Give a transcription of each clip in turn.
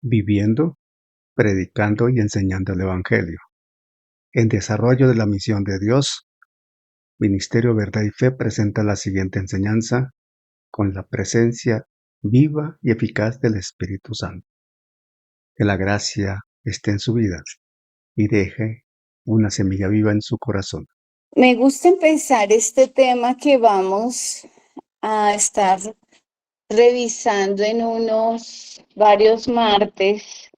viviendo, predicando y enseñando el Evangelio. En desarrollo de la misión de Dios, Ministerio Verdad y Fe presenta la siguiente enseñanza con la presencia viva y eficaz del Espíritu Santo. Que la gracia esté en su vida y deje una semilla viva en su corazón. Me gusta empezar este tema que vamos a estar revisando en varios martes,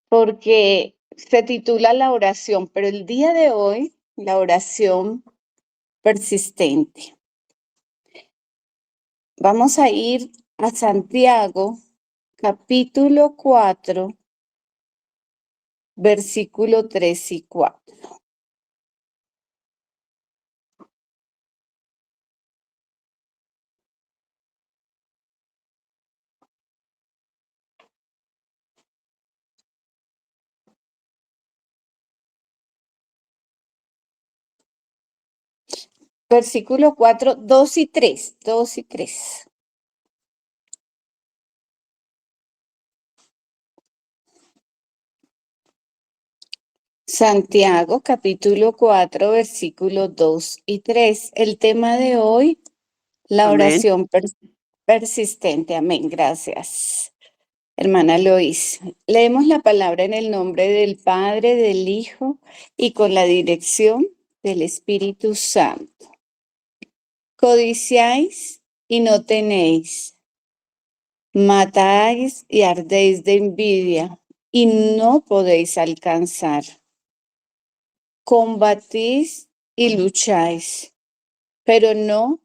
porque se titula la oración, pero el día de hoy, la oración persistente. Vamos a ir a Santiago, capítulo 4, versículo 3 y 4. Versículo 4, 2 y 3, 2 y 3. Santiago, capítulo 4, versículos 2 y 3. El tema de hoy, la Amén. oración persistente. Amén. Gracias, hermana Lois. Leemos la palabra en el nombre del Padre, del Hijo y con la dirección del Espíritu Santo. Codiciáis y no tenéis. Matáis y ardéis de envidia y no podéis alcanzar. Combatís y lucháis, pero no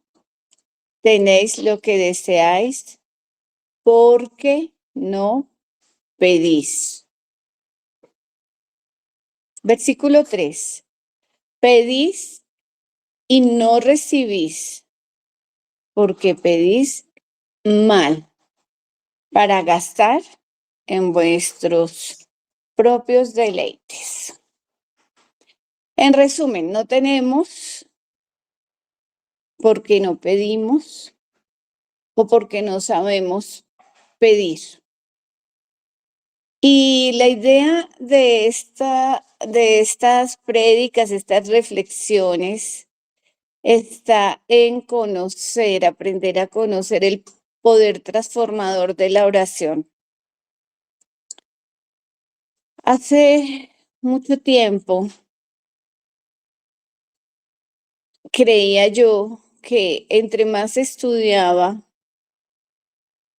tenéis lo que deseáis porque no pedís. Versículo 3. Pedís y no recibís porque pedís mal para gastar en vuestros propios deleites. En resumen, no tenemos porque no pedimos o porque no sabemos pedir. Y la idea de estas prédicas, estas reflexiones, está en aprender a conocer el poder transformador de la oración. Hace mucho tiempo creía yo que entre más estudiaba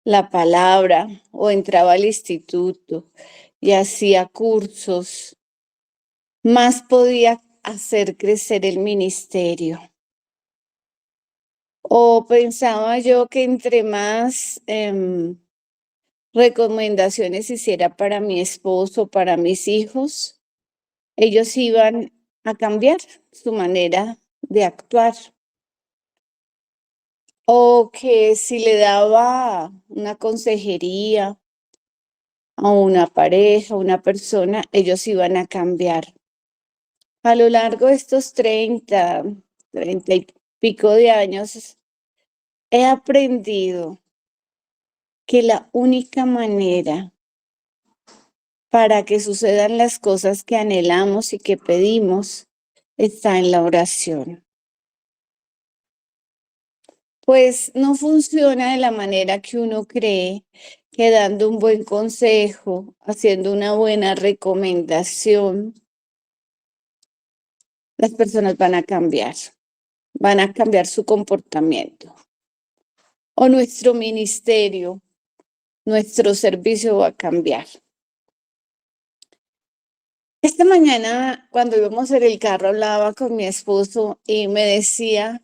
la palabra o entraba al instituto y hacía cursos, más podía hacer crecer el ministerio. O pensaba yo que entre más recomendaciones hiciera para mi esposo, para mis hijos, ellos iban a cambiar su manera de actuar. O que si le daba una consejería a una pareja, a una persona, ellos iban a cambiar. A lo largo de estos 30 y pico de años, he aprendido que la única manera para que sucedan las cosas que anhelamos y que pedimos está en la oración. Pues no funciona de la manera que uno cree, que dando un buen consejo, haciendo una buena recomendación, las personas van a cambiar su comportamiento. O nuestro ministerio, nuestro servicio va a cambiar. Esta mañana, cuando íbamos en el carro, hablaba con mi esposo y me decía,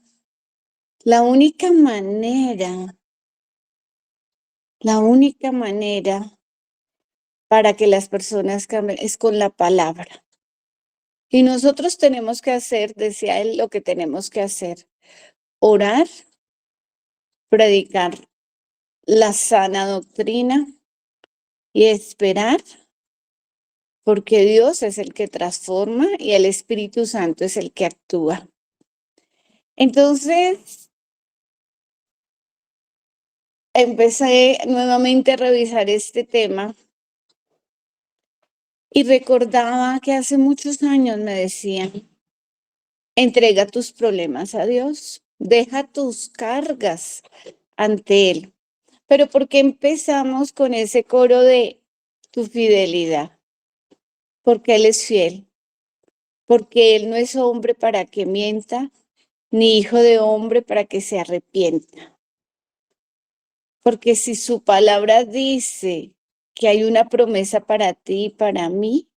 la única manera para que las personas cambien es con la palabra. Y nosotros tenemos que hacer, decía él, lo que tenemos que hacer, orar, predicar la sana doctrina y esperar, porque Dios es el que transforma y el Espíritu Santo es el que actúa. Entonces, empecé nuevamente a revisar este tema Y recordaba que hace muchos años me decían, entrega tus problemas a Dios, deja tus cargas ante Él. Pero ¿por qué empezamos con ese coro de tu fidelidad? Porque Él es fiel, porque Él no es hombre para que mienta, ni hijo de hombre para que se arrepienta. Porque si su palabra dice que hay una promesa para ti y para mí,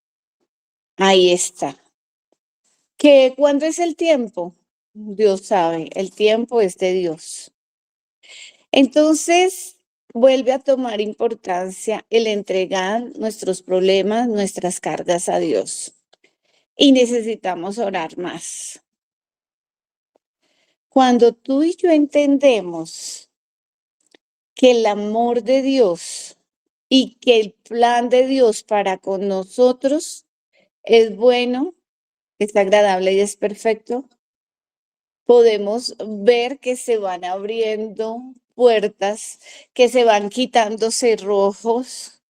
ahí está. ¿Que cuándo es el tiempo? Dios sabe, el tiempo es de Dios. Entonces, vuelve a tomar importancia el entregar nuestros problemas, nuestras cargas a Dios. Y necesitamos orar más. Cuando tú y yo entendemos que el amor de Dios y que el plan de Dios para con nosotros es bueno, es agradable y es perfecto, podemos ver que se van abriendo puertas, que se van quitando cerrojos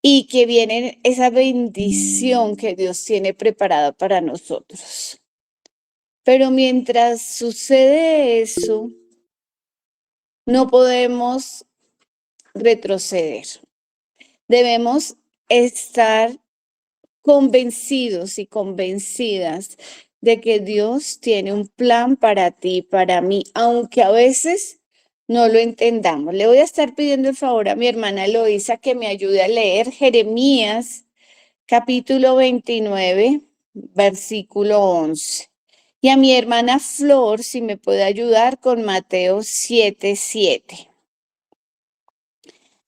y que viene esa bendición que Dios tiene preparada para nosotros. Pero mientras sucede eso, no podemos retroceder. Debemos estar convencidos y convencidas de que Dios tiene un plan para ti y para mí, aunque a veces no lo entendamos. Le voy a estar pidiendo el favor a mi hermana Eloísa que me ayude a leer Jeremías capítulo 29, versículo 11. Y a mi hermana Flor, si me puede ayudar con Mateo 7:7.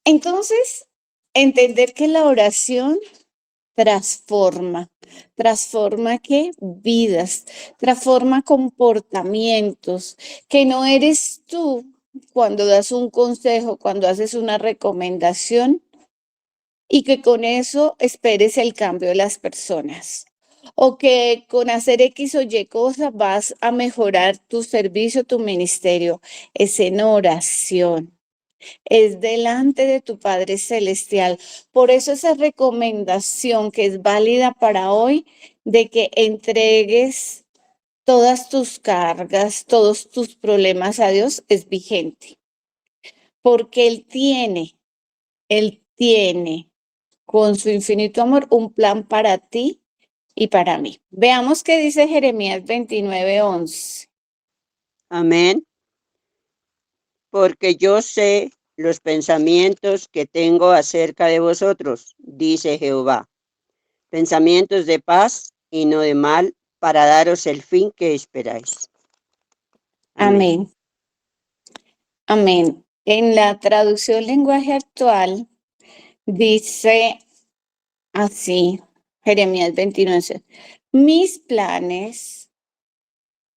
Entonces, entender que la oración transforma. ¿Transforma qué? Vidas, transforma comportamientos, que no eres tú cuando das un consejo, cuando haces una recomendación y que con eso esperes el cambio de las personas. O que con hacer X o Y cosas vas a mejorar tu servicio, tu ministerio. Es en oración, es delante de tu Padre Celestial. Por eso esa recomendación que es válida para hoy, de que entregues todas tus cargas, todos tus problemas a Dios, es vigente. Porque Él tiene con su infinito amor un plan para ti y para mí. Veamos qué dice Jeremías 29:11. Amén. Porque yo sé los pensamientos que tengo acerca de vosotros, dice Jehová, pensamientos de paz y no de mal, para daros el fin que esperáis. Amén. Amén. Amén. En la traducción lenguaje actual dice así, Jeremías 29, mis planes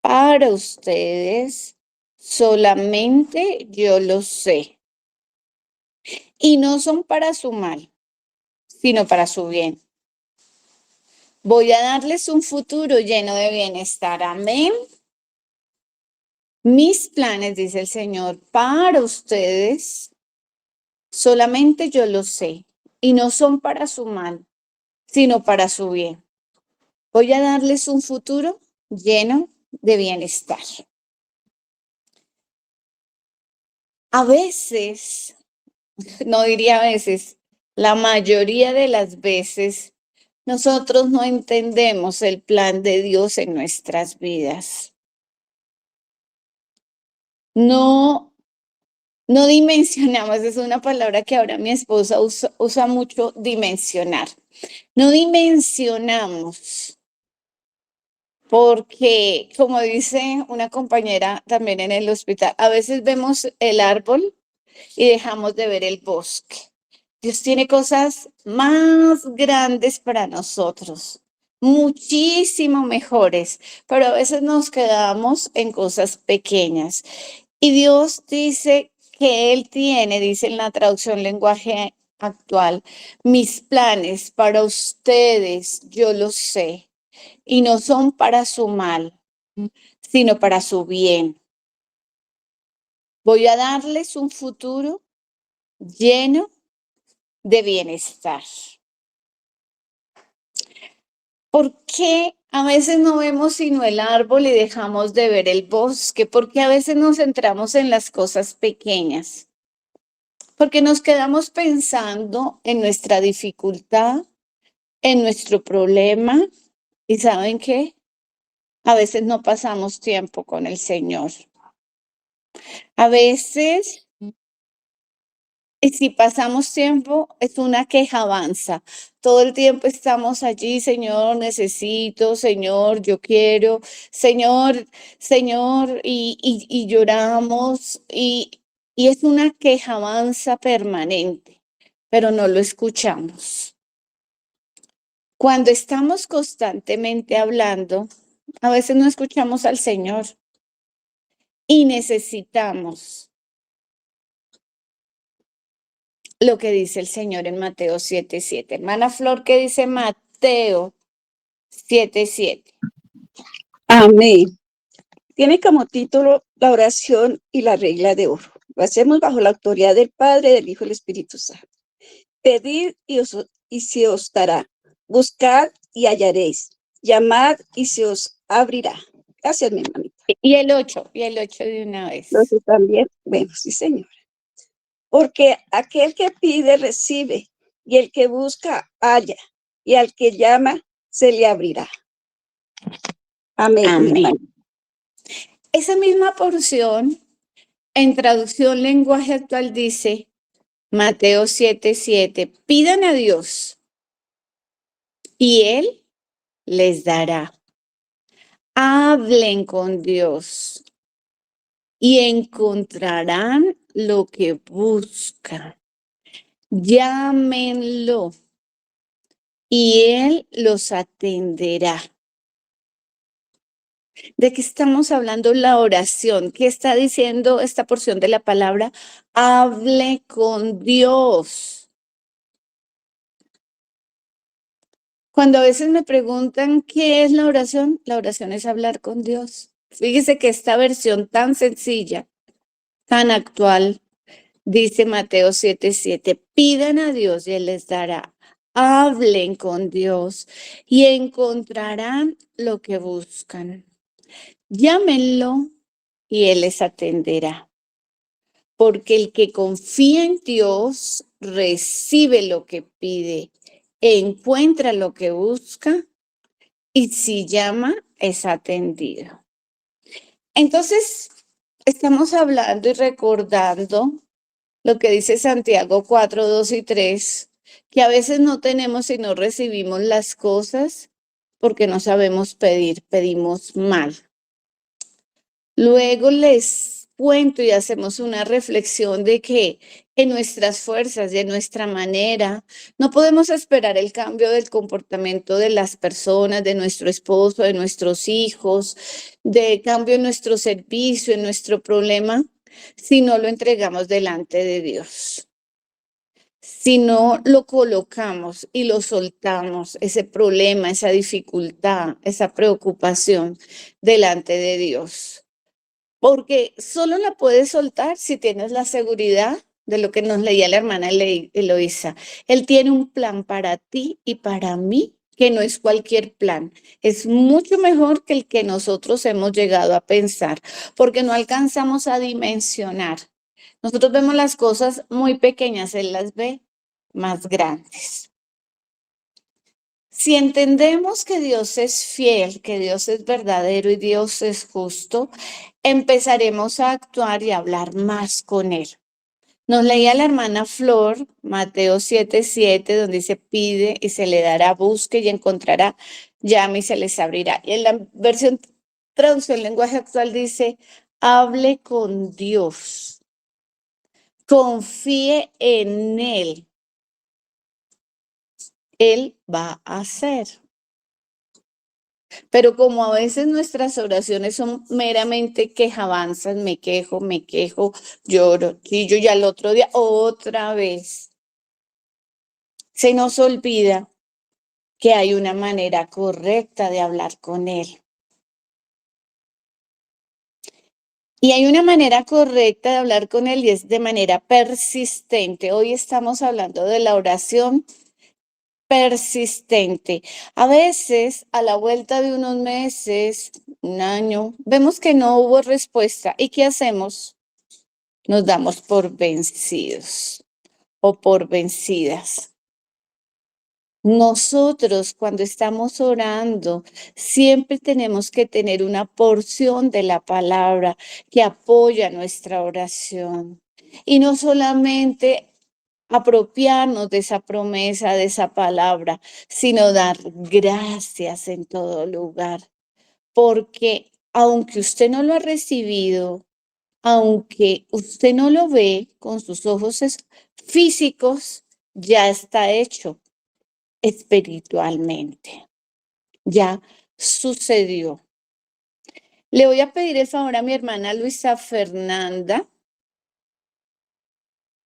para ustedes solamente yo los sé y no son para su mal, sino para su bien. Voy a darles un futuro lleno de bienestar. Amén. Mis planes, dice el Señor, para ustedes solamente yo los sé y no son para su mal, sino para su bien. Voy a darles un futuro lleno de bienestar. A veces, no diría a veces, la mayoría de las veces, nosotros no entendemos el plan de Dios en nuestras vidas. No, no dimensionamos, es una palabra que ahora mi esposa usa mucho, dimensionar. No dimensionamos porque, como dice una compañera también en el hospital, a veces vemos el árbol y dejamos de ver el bosque. Dios tiene cosas más grandes para nosotros, muchísimo mejores, pero a veces nos quedamos en cosas pequeñas. Y Dios dice que Él tiene, dice en la traducción lenguaje actual, mis planes para ustedes, yo los sé y no son para su mal, sino para su bien. Voy a darles un futuro lleno de bienestar. ¿Por qué a veces no vemos sino el árbol y dejamos de ver el bosque? ¿Por qué a veces nos centramos en las cosas pequeñas? Porque nos quedamos pensando en nuestra dificultad, en nuestro problema, y ¿saben qué? A veces no pasamos tiempo con el Señor. A veces, y si pasamos tiempo, es una quejabanza. Todo el tiempo estamos allí, Señor, necesito, Señor, yo quiero, Señor, Señor, y lloramos, y es una quejabanza permanente, pero no lo escuchamos. Cuando estamos constantemente hablando, a veces no escuchamos al Señor y necesitamos lo que dice el Señor en Mateo 7:7. Hermana Flor, ¿qué dice Mateo 7:7? Amén. Tiene como título la oración y la regla de oro. Lo hacemos bajo la autoridad del Padre, del Hijo y del Espíritu Santo. Pedid y se os dará. Buscad y hallaréis. Llamad y se os abrirá. Gracias, mi hermanita. Y el 8 de una vez. Lo sé también. Bueno, sí, señor. Porque aquel que pide, recibe, y el que busca, halla, y al que llama, se le abrirá. Amén. Amén. Esa misma porción, en traducción lenguaje actual, dice Mateo 7:7, pidan a Dios y Él les dará. Hablen con Dios y encontrarán lo que buscan. Llámenlo y Él los atenderá. ¿De qué estamos hablando? La oración. ¿Qué está diciendo esta porción de la palabra? Hable con Dios. Cuando a veces me preguntan qué es la oración es hablar con Dios. Fíjese que esta versión tan sencilla, tan actual, dice Mateo 7:7, pidan a Dios y Él les dará. Hablen con Dios y encontrarán lo que buscan. Llámenlo y Él les atenderá. Porque el que confía en Dios recibe lo que pide, encuentra lo que busca y si llama es atendido. Entonces, estamos hablando y recordando lo que dice Santiago 4:2 y 3, que a veces no tenemos y no recibimos las cosas porque no sabemos pedir, pedimos mal. Luego les cuento y hacemos una reflexión de que en nuestras fuerzas y en nuestra manera no podemos esperar el cambio del comportamiento de las personas, de nuestro esposo, de nuestros hijos, de cambio en nuestro servicio, en nuestro problema, si no lo entregamos delante de Dios. Si no lo colocamos y lo soltamos, ese problema, esa dificultad, esa preocupación delante de Dios. Porque solo la puedes soltar si tienes la seguridad de lo que nos leía la hermana Eloísa. Él tiene un plan para ti y para mí que no es cualquier plan. Es mucho mejor que el que nosotros hemos llegado a pensar, porque no alcanzamos a dimensionar. Nosotros vemos las cosas muy pequeñas, Él las ve más grandes. Si entendemos que Dios es fiel, que Dios es verdadero y Dios es justo, empezaremos a actuar y a hablar más con Él. Nos leía la hermana Flor, Mateo 7:7, donde dice, pide y se le dará, busque y encontrará, llame y se les abrirá. Y en la versión traducción lenguaje actual dice, hable con Dios, confíe en Él. Él va a hacer. Pero como a veces nuestras oraciones son meramente quejabanzas, me quejo, lloro, y yo ya el otro día, otra vez, se nos olvida que hay una manera correcta de hablar con Él. Y hay una manera correcta de hablar con Él y es de manera persistente. Hoy estamos hablando de la oración persistente. A veces, a la vuelta de unos meses, un año, vemos que no hubo respuesta. ¿Y qué hacemos? Nos damos por vencidos o por vencidas. Nosotros, cuando estamos orando, siempre tenemos que tener una porción de la palabra que apoya nuestra oración. Y no solamente apropiarnos de esa promesa, de esa palabra, sino dar gracias en todo lugar. Porque aunque usted no lo ha recibido, aunque usted no lo ve con sus ojos físicos, ya está hecho espiritualmente. Ya sucedió. Le voy a pedir el favor a mi hermana Luisa Fernanda.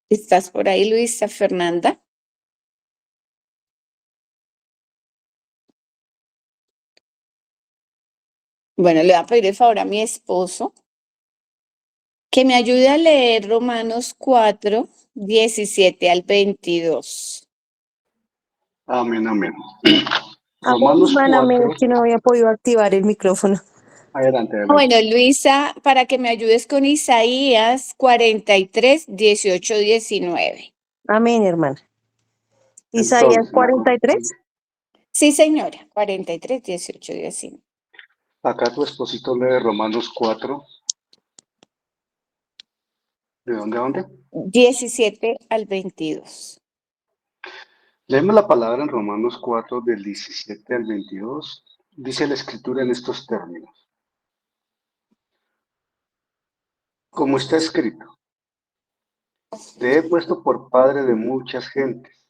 ¿Estás por ahí, Luisa Fernanda? Bueno, le voy a pedir el favor a mi esposo que me ayude a leer Romanos 4, 17 al 22. Amén, amén. Romanos Hermana, 4. Que no había podido activar el micrófono. Adelante, adelante. Bueno, Luisa, para que me ayudes con Isaías 43, 18, 19. Amén, hermana. Isaías 43. Sí, señora, 43, 18, 19. Acá tu esposito lee Romanos 4. ¿De dónde a dónde? 17 al 22. Leemos la palabra en Romanos 4, del 17 al 22. Dice la Escritura en estos términos. Como está escrito, te he puesto por padre de muchas gentes,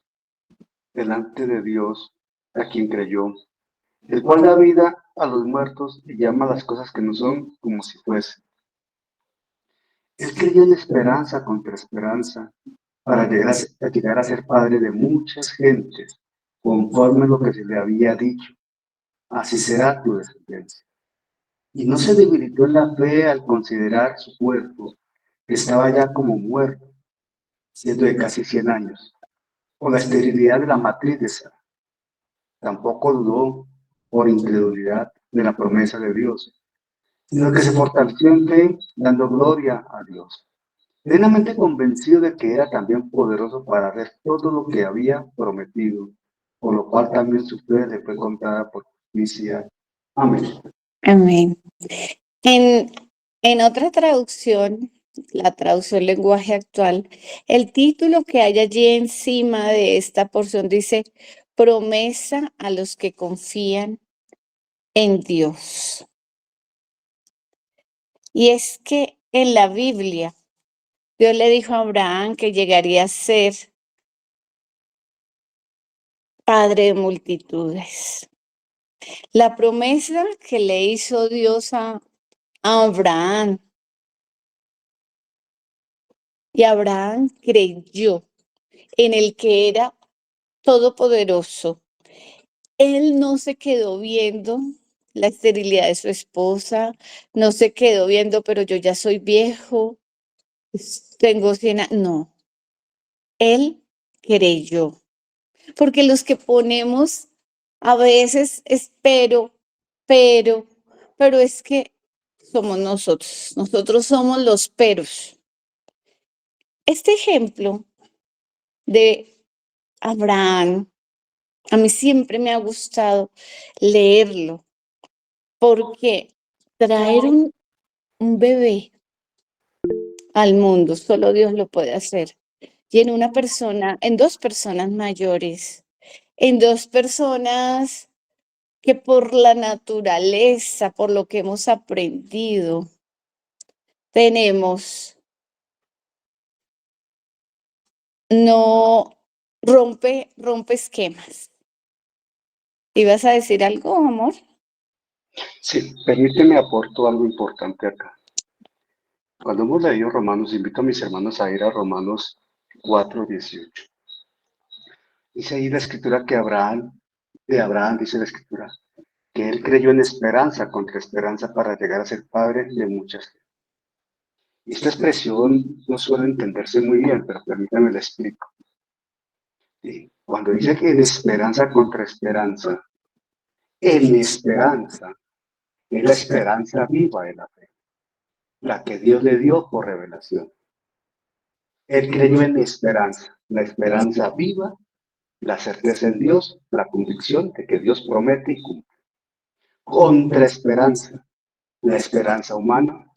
delante de Dios, a quien creyó, el cual da vida a los muertos y llama las cosas que no son como si fuesen. Él creyó en esperanza contra esperanza, para llegar a ser padre de muchas gentes, conforme a lo que se le había dicho. Así será tu descendencia. Y no se debilitó en la fe al considerar su cuerpo, que estaba ya como muerto, siendo de casi 100 años, por la esterilidad de la matriz de Sara. Tampoco dudó por incredulidad de la promesa de Dios, sino que se fortaleció en fe, dando gloria a Dios, plenamente convencido de que era también poderoso para hacer todo lo que había prometido, por lo cual también su fe le fue contada por justicia. Amén. Amén. En otra traducción, la traducción lenguaje actual, el título que hay allí encima de esta porción dice, promesa a los que confían en Dios. Y es que en la Biblia, Dios le dijo a Abraham que llegaría a ser padre de multitudes. La promesa que le hizo Dios a Abraham, y Abraham creyó en el que era todopoderoso. Él no se quedó viendo la esterilidad de su esposa, no se quedó viendo, pero yo ya soy viejo, tengo 100 años. No, él creyó. Porque los que ponemos a veces espero, pero es que somos nosotros somos los peros. Este ejemplo de Abraham, a mí siempre me ha gustado leerlo, porque traer un bebé al mundo, solo Dios lo puede hacer. Y en dos personas mayores, en dos personas que por la naturaleza, por lo que hemos aprendido, tenemos, no rompe esquemas. ¿Ibas a decir algo, amor? Sí, permíteme aporto algo importante acá. Cuando hemos leído Romanos, invito a mis hermanos a ir a Romanos 4, 18. Dice ahí la escritura que de Abraham dice la escritura, que él creyó en esperanza contra esperanza para llegar a ser padre de muchas. Y esta expresión no suele entenderse muy bien, pero permítanme la explico. Sí. Cuando dice que en esperanza contra esperanza, en esperanza es la esperanza viva de la fe, la que Dios le dio por revelación. Él creyó en la esperanza viva, la certeza en Dios, la convicción de que Dios promete y cumple. Contra esperanza, la esperanza humana,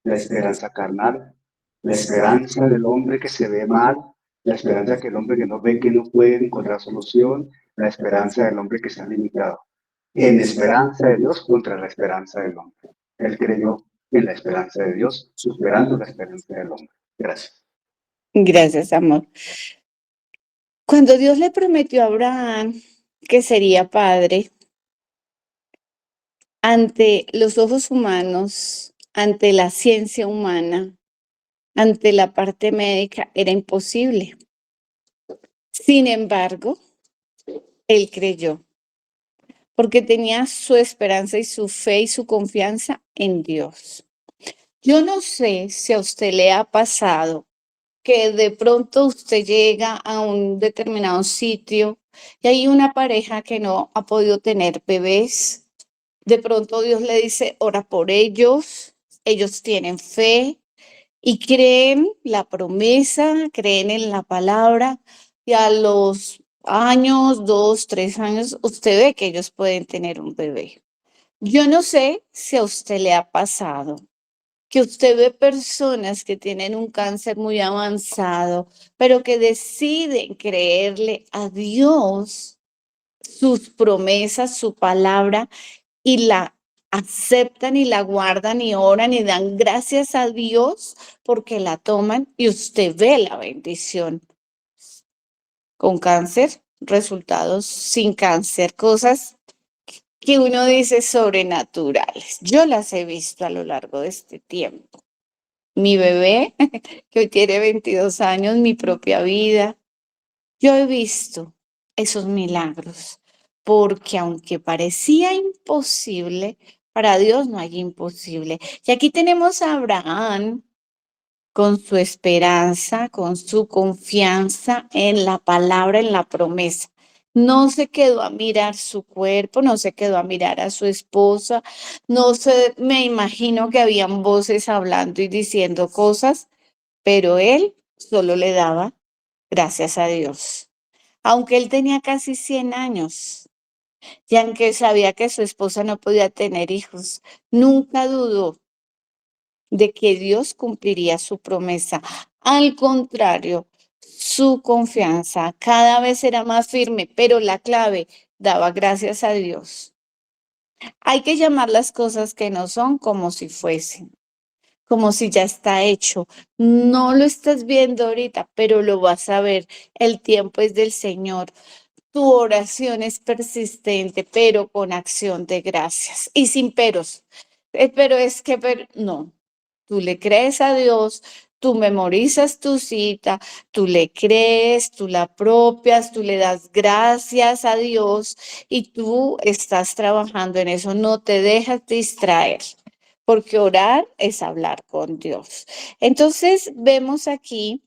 la esperanza carnal, la esperanza del hombre que se ve mal, la esperanza que el hombre que no ve que no puede encontrar solución, la esperanza del hombre que está limitado. En esperanza de Dios contra la esperanza del hombre. Él creyó en la esperanza de Dios, superando la esperanza del hombre. Gracias. Gracias, amor. Cuando Dios le prometió a Abraham que sería padre, ante los ojos humanos, ante la ciencia humana, ante la parte médica, era imposible. Sin embargo, él creyó, porque tenía su esperanza y su fe y su confianza en Dios. Yo no sé si a usted le ha pasado que de pronto usted llega a un determinado sitio y hay una pareja que no ha podido tener bebés. De pronto Dios le dice, ora por ellos, ellos tienen fe y creen la promesa, creen en la palabra y a los años, 2, 3 años, usted ve que ellos pueden tener un bebé. Yo no sé si a usted le ha pasado que usted ve personas que tienen un cáncer muy avanzado, pero que deciden creerle a Dios sus promesas, su palabra, y la aceptan y la guardan y oran y dan gracias a Dios porque la toman y usted ve la bendición. Con cáncer, resultados sin cáncer, cosas que uno dice sobrenaturales. Yo las he visto a lo largo de este tiempo. Mi bebé, que hoy tiene 22 años, mi propia vida. Yo he visto esos milagros, porque aunque parecía imposible, para Dios no hay imposible. Y aquí tenemos a Abraham con su esperanza, con su confianza en la palabra, en la promesa. No se quedó a mirar su cuerpo, no se quedó a mirar a su esposa, no se, me imagino que habían voces hablando y diciendo cosas, pero él solo le daba gracias a Dios. Aunque él tenía casi 100 años, y aunque sabía que su esposa no podía tener hijos, nunca dudó de que Dios cumpliría su promesa. Al contrario, su confianza cada vez era más firme, pero la clave, daba gracias a Dios. Hay que llamar las cosas que no son como si fuesen, como si ya está hecho. No lo estás viendo ahorita, pero lo vas a ver. El tiempo es del Señor. Tu oración es persistente, pero con acción de gracias y sin peros. Pero es que, no, tú le crees a Dios, tú memorizas tu cita, tú le crees, tú la apropias, tú le das gracias a Dios y tú estás trabajando en eso, no te dejas distraer. Porque orar es hablar con Dios. Entonces, vemos aquí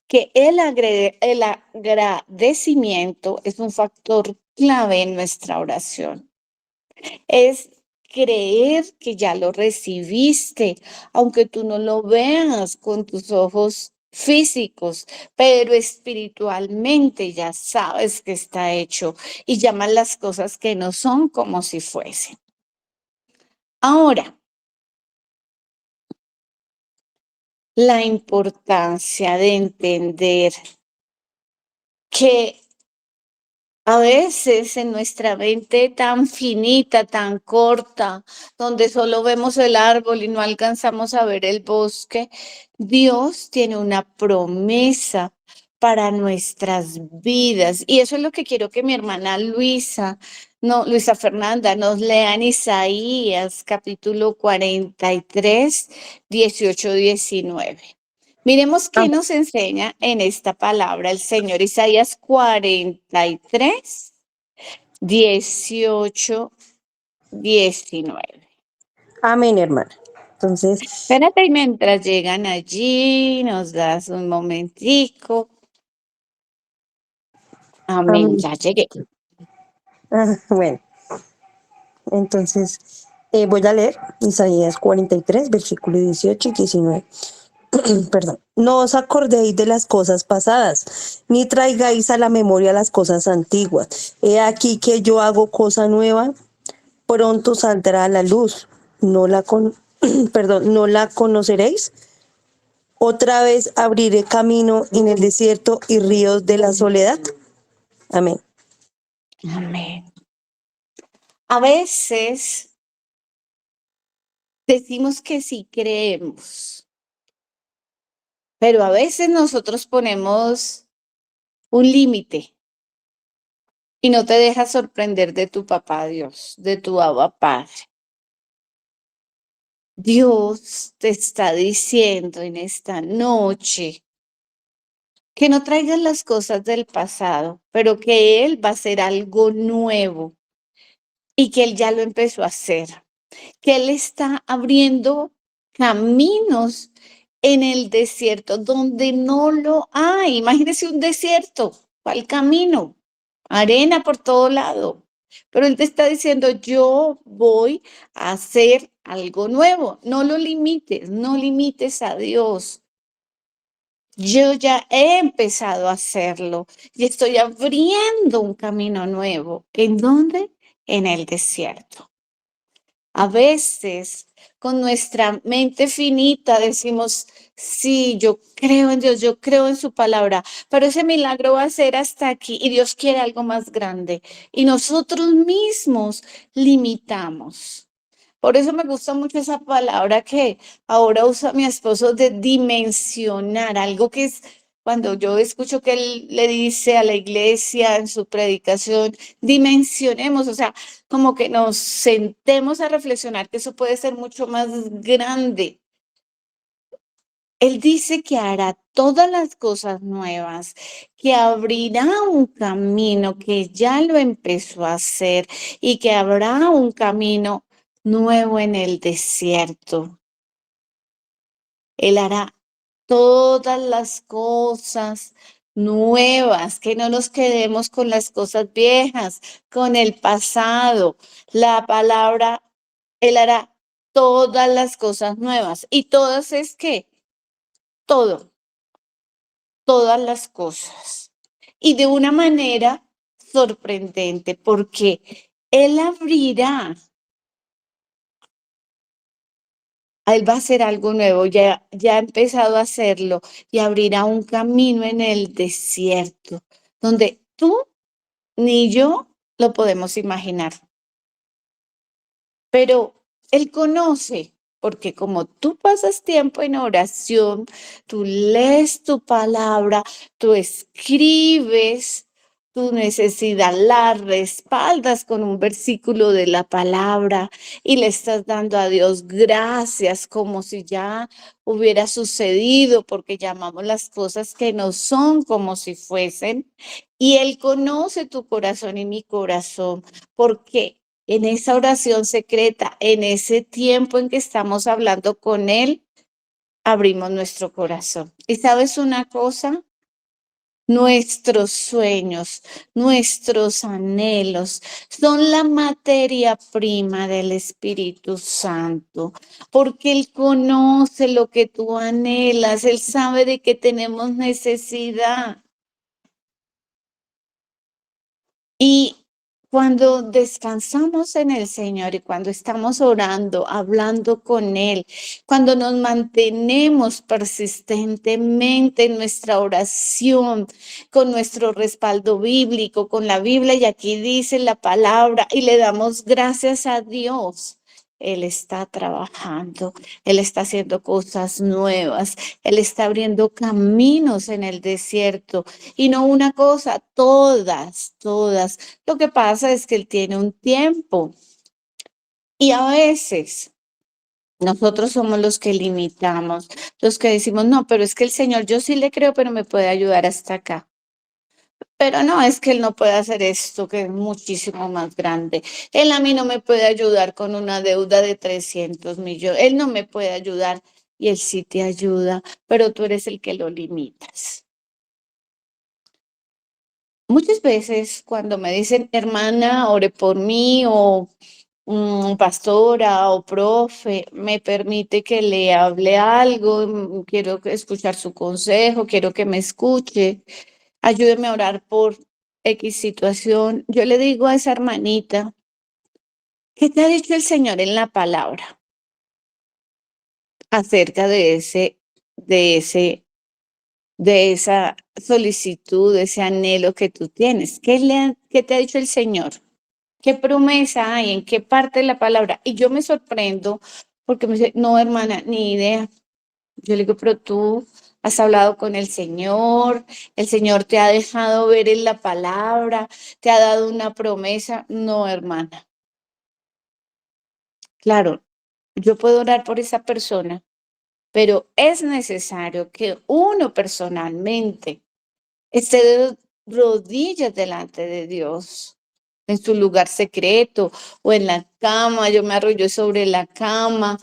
que el agradecimiento es un factor clave en nuestra oración. Es creer que ya lo recibiste, aunque tú no lo veas con tus ojos físicos, pero espiritualmente ya sabes que está hecho y llaman las cosas que no son como si fuesen. Ahora, la importancia de entender que a veces en nuestra mente tan finita, tan corta, donde solo vemos el árbol y no alcanzamos a ver el bosque, Dios tiene una promesa para nuestras vidas. Y eso es lo que quiero que mi hermana Luisa Fernanda, nos lea en Isaías capítulo 43, 18, 19. Miremos qué nos enseña en esta palabra el Señor. Isaías 43, 18, 19. Amén, hermana. Entonces, Espérate, y mientras llegan allí, nos das un momentico. Amén, Amén. ya llegué. Bueno, entonces voy a leer Isaías 43, versículos 18 y 19. Perdón. No os acordéis de las cosas pasadas, ni traigáis a la memoria las cosas antiguas. He aquí que yo hago cosa nueva, pronto saldrá a la luz. No la conoceréis. Otra vez abriré camino en el desierto y ríos de la soledad. Amén. Amén. A veces decimos que sí creemos, pero a veces nosotros ponemos un límite y no te dejas sorprender de tu papá Dios, de tu Abba Padre. Dios te está diciendo en esta noche que no traigas las cosas del pasado, pero que Él va a hacer algo nuevo y que Él ya lo empezó a hacer, que Él está abriendo caminos en el desierto donde no lo hay. Imagínese un desierto, ¿cuál camino? Arena por todo lado. Pero Él te está diciendo, yo voy a hacer algo nuevo. No lo limites, no limites a Dios. Yo ya he empezado a hacerlo y estoy abriendo un camino nuevo. ¿En dónde? En el desierto. A veces, con nuestra mente finita, decimos, sí, yo creo en Dios, yo creo en su palabra, pero ese milagro va a ser hasta aquí y Dios quiere algo más grande. Y nosotros mismos limitamos. Por eso me gusta mucho esa palabra que ahora usa mi esposo de dimensionar, algo que es cuando yo escucho que él le dice a la iglesia en su predicación, dimensionemos, o sea, como que nos sentemos a reflexionar que eso puede ser mucho más grande. Él dice que hará todas las cosas nuevas, que abrirá un camino, que ya lo empezó a hacer y que habrá un camino nuevo en el desierto. Él hará todas las cosas nuevas, que no nos quedemos con las cosas viejas, con el pasado. La palabra, Él hará todas las cosas nuevas. ¿Y todas es qué? Todo, todas las cosas. Y de una manera sorprendente, porque Él abrirá. Él va a hacer algo nuevo, ya ha empezado a hacerlo y abrirá un camino en el desierto, donde tú ni yo lo podemos imaginar. Pero Él conoce, porque como tú pasas tiempo en oración, tú lees tu palabra, tú escribes tu necesidad, la respaldas con un versículo de la palabra y le estás dando a Dios gracias como si ya hubiera sucedido, porque llamamos las cosas que no son como si fuesen. Y Él conoce tu corazón y mi corazón, porque en esa oración secreta, en ese tiempo en que estamos hablando con Él, abrimos nuestro corazón. ¿Y sabes una cosa? Nuestros sueños, nuestros anhelos son la materia prima del Espíritu Santo, porque Él conoce lo que tú anhelas, Él sabe de qué tenemos necesidad. Y cuando descansamos en el Señor y cuando estamos orando, hablando con Él, cuando nos mantenemos persistentemente en nuestra oración, con nuestro respaldo bíblico, con la Biblia, y aquí dice la palabra, y le damos gracias a Dios. Él está trabajando, Él está haciendo cosas nuevas, Él está abriendo caminos en el desierto. Y no una cosa, todas, todas. Lo que pasa es que Él tiene un tiempo y a veces nosotros somos los que limitamos, los que decimos, no, pero es que el Señor, yo sí le creo, pero me puede ayudar hasta acá. Pero no, es que Él no puede hacer esto, que es muchísimo más grande. Él a mí no me puede ayudar con una deuda de 300 millones. Él no me puede ayudar y Él sí te ayuda, pero tú eres el que lo limitas. muchas veces cuando me dicen, hermana, ore por mí, o pastora o profe, me permite que le hable algo, quiero escuchar su consejo, quiero que me escuche, ayúdeme a orar por X situación. Yo le digo a esa hermanita, ¿qué te ha dicho el Señor en la palabra acerca de ese, de esa solicitud, de ese anhelo que tú tienes? ¿Qué te ha dicho el Señor? ¿Qué promesa hay? ¿En qué parte de la palabra? Y yo me sorprendo porque me dice, no, hermana, ni idea. Yo le digo, pero tú has hablado con el Señor te ha dejado ver en la palabra, te ha dado una promesa. No, hermana. Claro, yo puedo orar por esa persona, pero es necesario que uno personalmente esté de rodillas delante de Dios, en su lugar secreto o en la cama. Yo me arrodillo sobre la cama,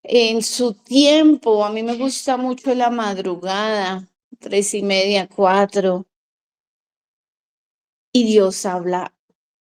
en su tiempo. A mí me gusta mucho la madrugada, 3:30, 4, y Dios habla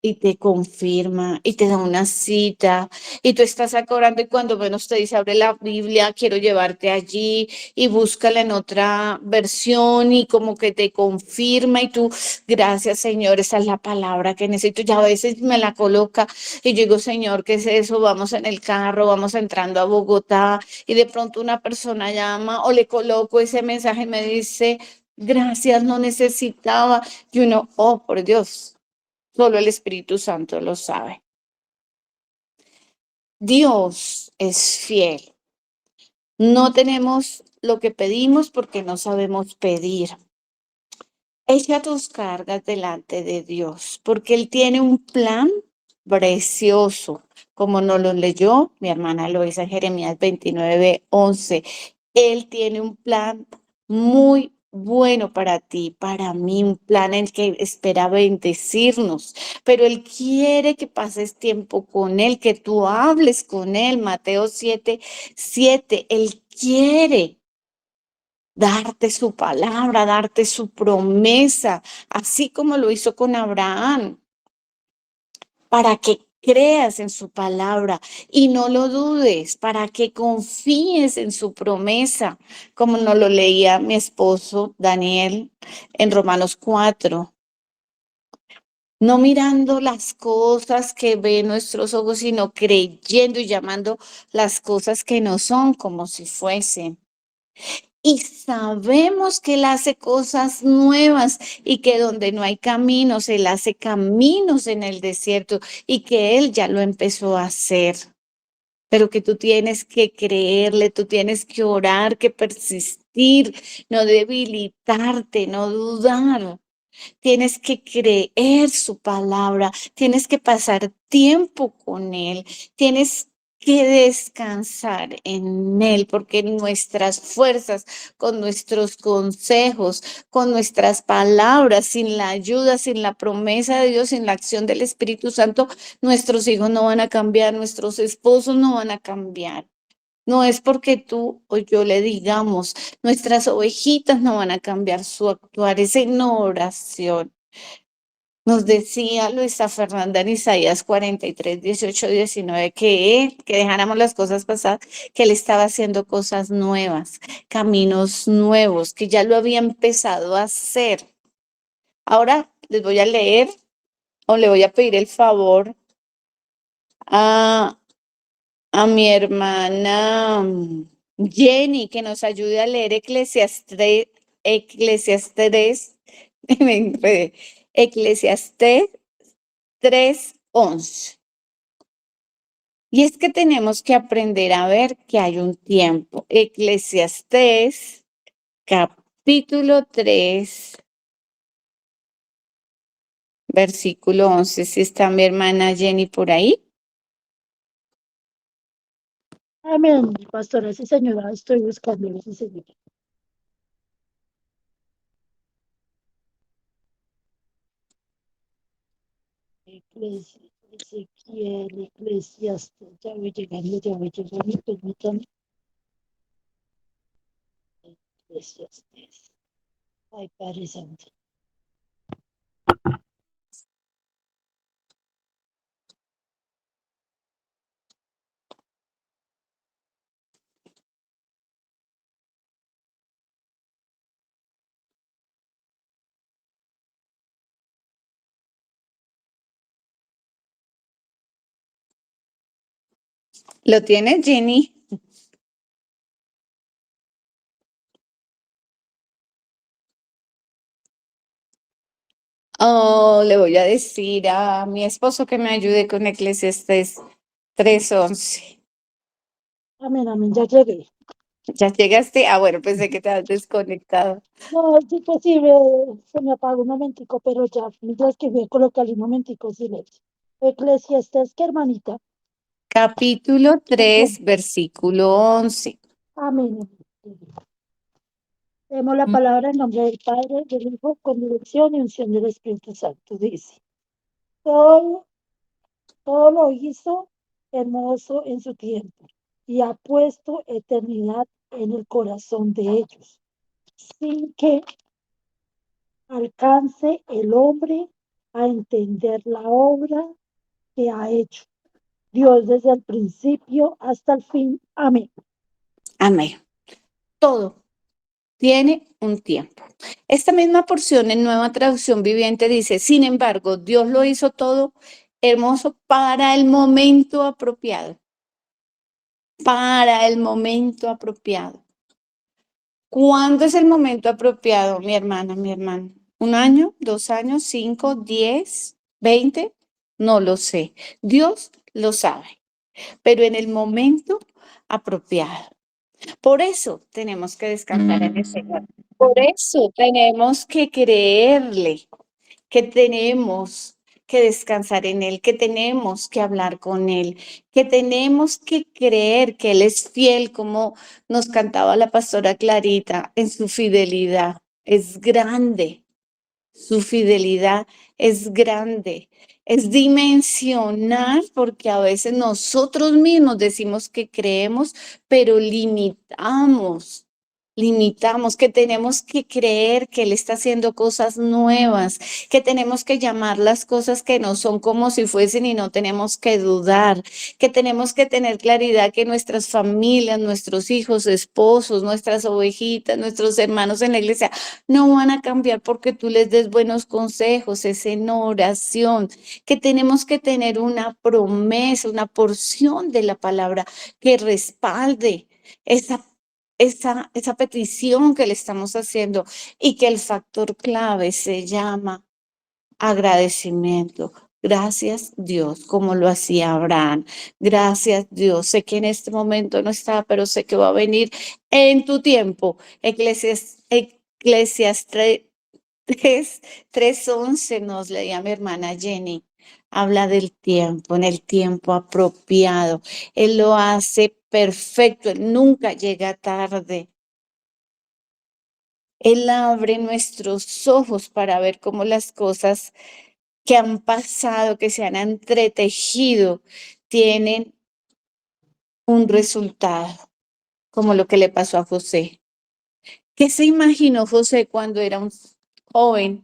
y te confirma y te da una cita y tú estás acá orando y cuando menos te dice, abre la Biblia, quiero llevarte allí y búscala en otra versión y como que te confirma y tú, gracias Señor, esa es la palabra que necesito. Ya a veces me la coloca y yo digo, Señor, ¿qué es eso? Vamos en el carro, vamos entrando a Bogotá y de pronto una persona llama o le coloco ese mensaje y me dice, gracias, no necesitaba. Y uno, oh, por Dios, solo el Espíritu Santo lo sabe. Dios es fiel. No tenemos lo que pedimos porque no sabemos pedir. Echa tus cargas delante de Dios, porque Él tiene un plan precioso, como nos lo leyó mi hermana Loisa en Jeremías 29:11. Él tiene un plan muy bueno para ti, para mí, un plan en el que espera bendecirnos, pero Él quiere que pases tiempo con Él, que tú hables con Él. Mateo 7:7, Él quiere darte su palabra, darte su promesa, así como lo hizo con Abraham, para que creas en su palabra y no lo dudes, para que confíes en su promesa, como nos lo leía mi esposo Daniel en Romanos 4. No mirando las cosas que ven nuestros ojos, sino creyendo y llamando las cosas que no son como si fuesen. Y sabemos que Él hace cosas nuevas y que donde no hay caminos, Él hace caminos en el desierto y que Él ya lo empezó a hacer. Pero que tú tienes que creerle, tú tienes que orar, que persistir, no debilitarte, no dudar. Tienes que creer su palabra, tienes que pasar tiempo con Él, tienes que descansar en Él, porque nuestras fuerzas, con nuestros consejos, con nuestras palabras, sin la ayuda, sin la promesa de Dios, sin la acción del Espíritu Santo, nuestros hijos no van a cambiar, nuestros esposos no van a cambiar. No es porque tú o yo le digamos, nuestras ovejitas no van a cambiar su actuar, es en oración. Nos decía Luisa Fernanda en Isaías 43:18-19, que dejáramos las cosas pasar, que Él estaba haciendo cosas nuevas, caminos nuevos, que ya lo había empezado a hacer. Ahora les voy a leer o le voy a pedir el favor a mi hermana Jenny, que nos ayude a leer Eclesiastés, me enredé, Eclesiastés 3:11. Y es que tenemos que aprender a ver que hay un tiempo. Eclesiastés, capítulo 3, versículo 11. Si está mi hermana Jenny por ahí. Amén, pastora, sí, señora, estoy buscando, sí, señora. Ezequiel, Eclesiastes, ya voy llegando, permítame. Eclesiastes. Ay, Padre Santo. ¿Lo tiene Jenny? Oh, le voy a decir a mi esposo que me ayude con Eclesiastés 3:11. Amén, amén, ya llegué. ¿Ya llegaste? Ah, bueno, pensé que te has desconectado. No, sí, pues sí, se me apagó un momentico, pero ya, mientras que voy a colocarle un momentico silencio. Eclesiastés, ¿qué hermanita? Capítulo 3, versículo 11. Amén. Leemos la palabra en nombre del Padre, del Hijo, con dirección y unción del Espíritu Santo. Dice, todo, todo lo hizo hermoso en su tiempo y ha puesto eternidad en el corazón de ellos, sin que alcance el hombre a entender la obra que ha hecho Dios desde el principio hasta el fin. Amén. Amén. Todo tiene un tiempo. Esta misma porción en Nueva Traducción Viviente dice, sin embargo, Dios lo hizo todo hermoso para el momento apropiado. Para el momento apropiado. ¿Cuándo es el momento apropiado, mi hermana, mi hermano? ¿1 año? ¿2 años? ¿5? ¿10? ¿20? No lo sé. Dios lo sabe, pero en el momento apropiado. Por eso tenemos que descansar en el Señor. Por eso tenemos que creerle, que tenemos que descansar en Él, que tenemos que hablar con Él, que tenemos que creer que Él es fiel, como nos cantaba la pastora Clarita, en su fidelidad. Es grande, su fidelidad es grande. Es dimensionar, porque a veces nosotros mismos decimos que creemos, pero limitamos, que tenemos que creer que Él está haciendo cosas nuevas, que tenemos que llamar las cosas que no son como si fuesen y no tenemos que dudar, que tenemos que tener claridad que nuestras familias, nuestros hijos, esposos, nuestras ovejitas, nuestros hermanos en la iglesia no van a cambiar porque tú les des buenos consejos, es en oración, que tenemos que tener una promesa, una porción de la palabra que respalde esa petición que le estamos haciendo y que el factor clave se llama agradecimiento. Gracias Dios, como lo hacía Abraham. Gracias Dios. Sé que en este momento no está, pero sé que va a venir en tu tiempo. Eclesiastes 3:11 nos leía mi hermana Jenny. Habla del tiempo, en el tiempo apropiado. Él lo hace perfecto, Él nunca llega tarde. Él abre nuestros ojos para ver cómo las cosas que han pasado, que se han entretejido, tienen un resultado, como lo que le pasó a José. ¿Qué se imaginó José cuando era un joven?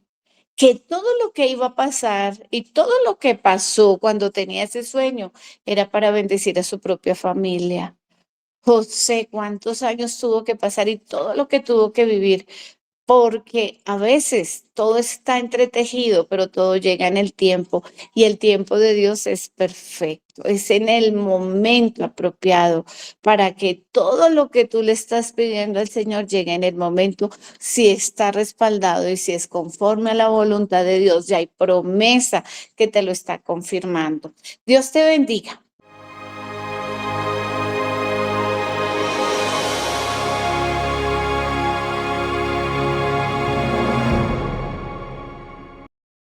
Que todo lo que iba a pasar y todo lo que pasó cuando tenía ese sueño era para bendecir a su propia familia. José, cuántos años tuvo que pasar y todo lo que tuvo que vivir, porque a veces todo está entretejido, pero todo llega en el tiempo y el tiempo de Dios es perfecto, es en el momento apropiado para que todo lo que tú le estás pidiendo al Señor llegue en el momento, si está respaldado y si es conforme a la voluntad de Dios, ya hay promesa que te lo está confirmando. Dios te bendiga.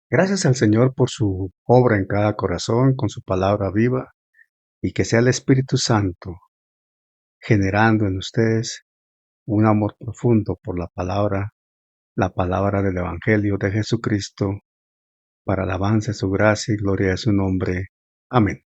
Gracias al Señor por su obra en cada corazón, con su palabra viva, y que sea el Espíritu Santo generando en ustedes un amor profundo por la palabra del Evangelio de Jesucristo, para alabanza de su gracia y gloria de su nombre. Amén.